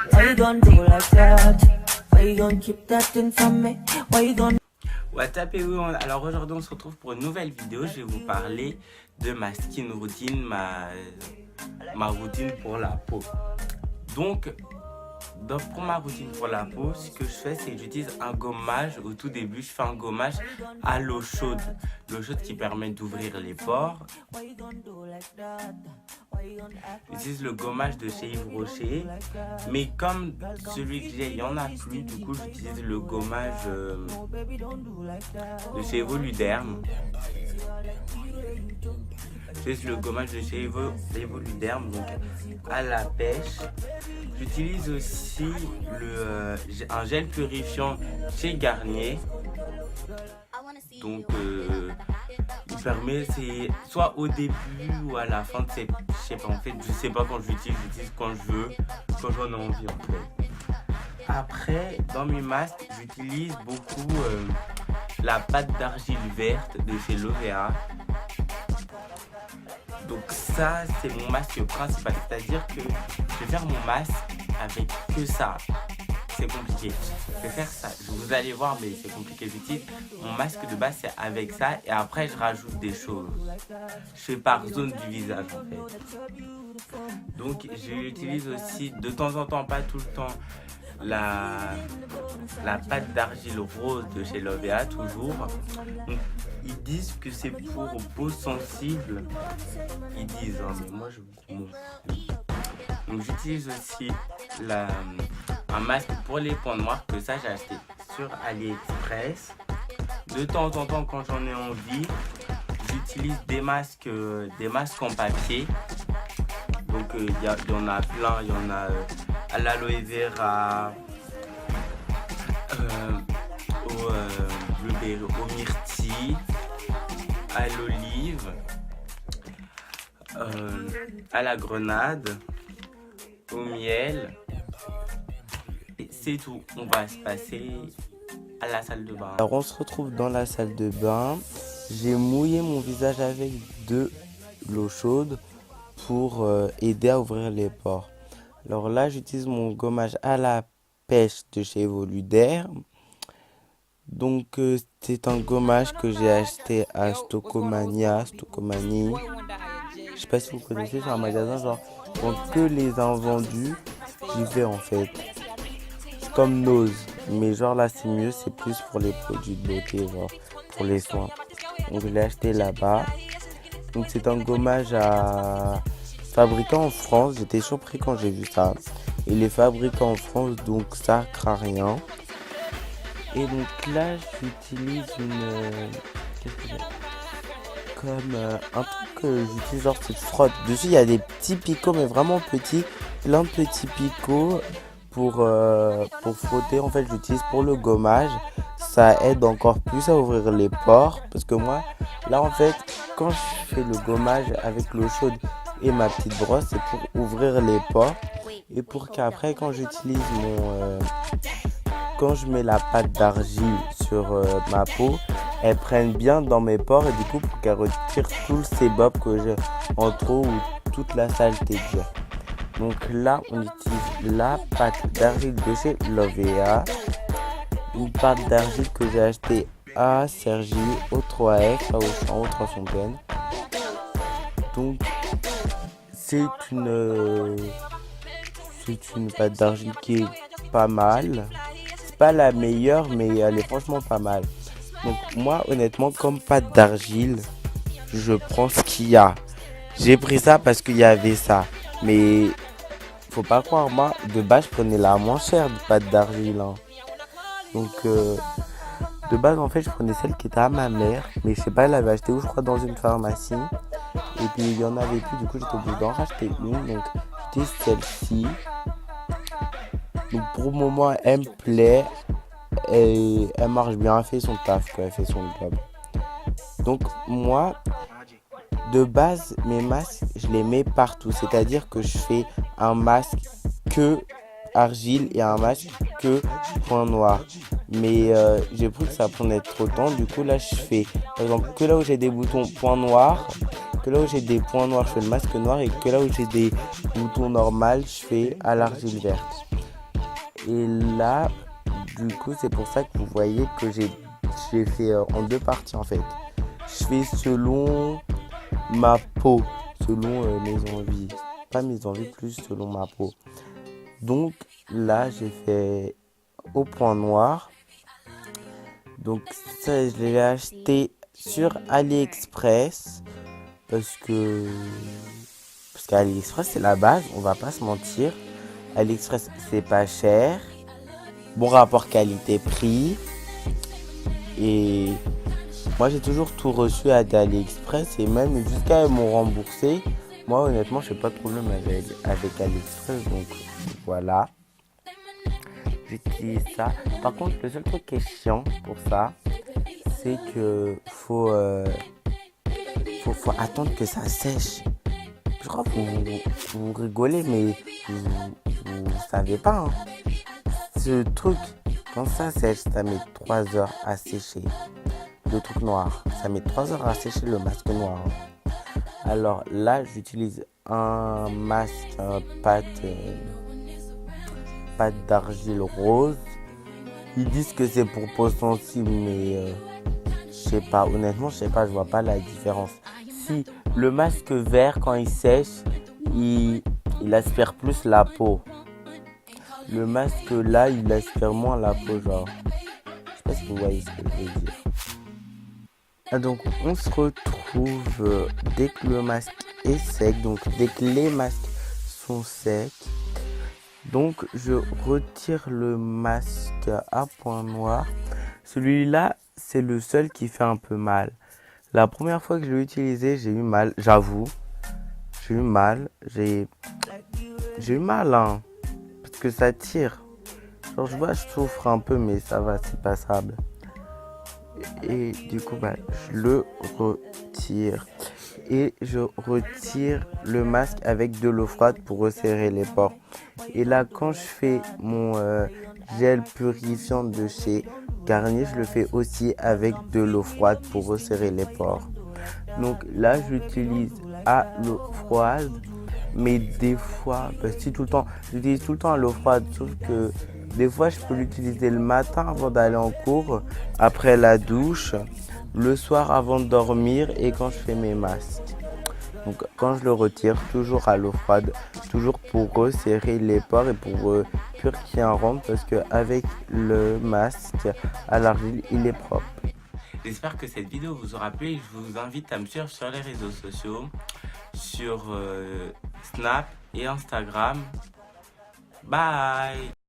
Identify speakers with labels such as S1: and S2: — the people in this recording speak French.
S1: Why you gon' do like that? Why you gon' keep that thing from me? Why you gon'
S2: What's up et oui, alors aujourd'hui on se retrouve pour une nouvelle vidéo. Je vais vous parler de ma skin routine, ma routine pour la peau. Donc pour ma routine pour la peau, ce que je fais, c'est que j'utilise un gommage. Au tout début, je fais un gommage à l'eau chaude. L'eau chaude qui permet d'ouvrir les pores. J'utilise le gommage de chez Yves Rocher. Mais comme celui que j'ai, il n'y en a plus. Du coup, j'utilise le gommage de chez Evoluderm. J'utilise le gommage de chez Evoluderm, donc à la pêche. J'utilise aussi un gel purifiant chez Garnier. Donc il permet, c'est soit au début ou à la fin de ces, je sais pas, en fait je sais pas quand j'utilise quand je veux, quand j'en ai envie en fait. Après dans mes masques j'utilise beaucoup la pâte d'argile verte de chez Lovea. Donc ça c'est mon masque principal, c'est-à-dire que je vais faire mon masque avec que ça. C'est compliqué, je vais faire ça, vous allez voir, mais c'est compliqué. J'utilise mon masque de base, c'est avec ça, et après je rajoute des choses. Je fais par zone du visage en fait. Donc j'utilise aussi de temps en temps, pas tout le temps, la pâte d'argile rose de chez Lovea toujours. Donc, ils disent que c'est pour peau sensible, ils disent, hein, mais moi je m'en fous. Donc j'utilise aussi un masque pour les points noirs, que ça j'ai acheté sur AliExpress. De temps en temps quand j'en ai envie, j'utilise des masques en papier. Donc il y en a plein, il y en a à l'aloe vera, au myrtille, à l'olive, à la grenade, au miel. C'est tout, on va se passer à la salle de bain.
S3: Alors on se retrouve dans la salle de bain. J'ai mouillé mon visage avec de l'eau chaude pour aider à ouvrir les pores. Alors là j'utilise mon gommage à la pêche de chez Evoluderm. Donc c'est un gommage que j'ai acheté à Stocomanie. Je sais pas si vous connaissez, c'est un magasin genre quand que les invendus, j'y vais en fait. C'est comme Nose, mais genre là c'est mieux, c'est plus pour les produits de beauté, genre pour les soins. Donc je l'ai acheté là-bas. Donc c'est un gommage fabriqué en France. J'étais surpris quand j'ai vu ça. Il est fabriqué en France, donc ça craint rien. Et donc là j'utilise un truc que j'utilise, genre c'est frotte. Dessus il y a des petits picots, mais vraiment petits, plein de petits picots pour frotter. En fait j'utilise pour le gommage, ça aide encore plus à ouvrir les pores, parce que moi là en fait quand je fais le gommage avec l'eau chaude et ma petite brosse, c'est pour ouvrir les pores et pour qu'après quand j'utilise quand je mets la pâte d'argile sur ma peau, elle prenne bien dans mes pores, et du coup pour qu'elle retire tout le sébum que j'ai en trop ou toute la saleté que j'ai. Donc là on utilise la pâte d'argile de chez Lovea, une pâte d'argile que j'ai achetée à Cergy, au 3F, à Auchan, au 3 Fontaines. Donc c'est une pâte d'argile qui est pas mal. C'est pas la meilleure, mais elle est franchement pas mal. Donc moi honnêtement, comme pâte d'argile, je prends ce qu'il y a. J'ai pris ça parce qu'il y avait ça, mais faut pas croire, moi de base je prenais la moins chère de pâte d'argile, hein. Donc de base en fait je prenais celle qui était à ma mère, mais je sais pas, elle avait acheté où, je crois dans une pharmacie, et puis il y en avait plus, du coup j'étais obligé d'en racheter une. Donc j'utilise celle-ci. Donc pour le moment elle me plaît et elle marche bien, elle fait son taf quoi, elle fait son job. Donc moi de base mes masques je les mets partout, c'est-à-dire que je fais un masque que argile et un masque que point noir, mais j'ai pris que ça prenait trop de temps. Du coup là je fais par exemple que là où j'ai des boutons point noir, que là où j'ai des points noirs je fais le masque noir, et que là où j'ai des boutons normaux je fais à l'argile verte. Et là, du coup, c'est pour ça que vous voyez que j'ai fait en deux parties en fait. Je fais selon ma peau, selon mes envies. Pas mes envies, plus selon ma peau. Donc là, j'ai fait au point noir. Donc ça, je l'ai acheté sur AliExpress parce qu'AliExpress c'est la base, on va pas se mentir. AliExpress c'est pas cher, bon rapport qualité-prix. Et moi j'ai toujours tout reçu à AliExpress et même jusqu'à ils m'ont remboursé. Moi honnêtement j'ai pas de problème avec AliExpress, donc voilà. J'utilise ça. Par contre le seul truc qui est chiant pour ça, c'est que faut attendre que ça sèche. Je crois que vous rigolez, mais vous savez pas. Hein. Ce truc, quand ça sèche, ça met 3 heures à sécher. Le truc noir, ça met 3 heures à sécher le masque noir. Hein. Alors là, j'utilise un masque, pâte d'argile rose. Ils disent que c'est pour peau sensible, mais je sais pas. Honnêtement, je sais pas, je vois pas la différence. Si le masque vert, quand il sèche, il aspire plus la peau. Le masque là, il aspire moins la peau, genre. Je sais pas si vous voyez ce que je veux dire. Ah, donc, on se retrouve dès que le masque est sec, donc dès que les masques sont secs. Donc, je retire le masque à point noir. Celui-là, c'est le seul qui fait un peu mal. La première fois que je l'ai utilisé, j'ai eu mal, j'avoue. J'ai eu mal. J'ai eu mal, hein. Parce que ça tire. Genre, je vois, je souffre un peu, mais ça va, c'est passable. Et du coup, je le retire. Et je retire le masque avec de l'eau froide pour resserrer les pores. Et là, quand je fais mon gel purifiant de chez Garnier, je le fais aussi avec de l'eau froide pour resserrer les pores. Donc là, j'utilise à l'eau froide, mais des fois, si tout le temps, j'utilise tout le temps à l'eau froide, sauf que des fois, je peux l'utiliser le matin avant d'aller en cours, après la douche, le soir avant de dormir et quand je fais mes masques. Donc quand je le retire, toujours à l'eau froide, toujours pour resserrer les pores et pour purifier un rond, parce qu'avec le masque à l'argile, il est propre.
S2: J'espère que cette vidéo vous aura plu. Je vous invite à me suivre sur les réseaux sociaux, sur Snap et Instagram. Bye!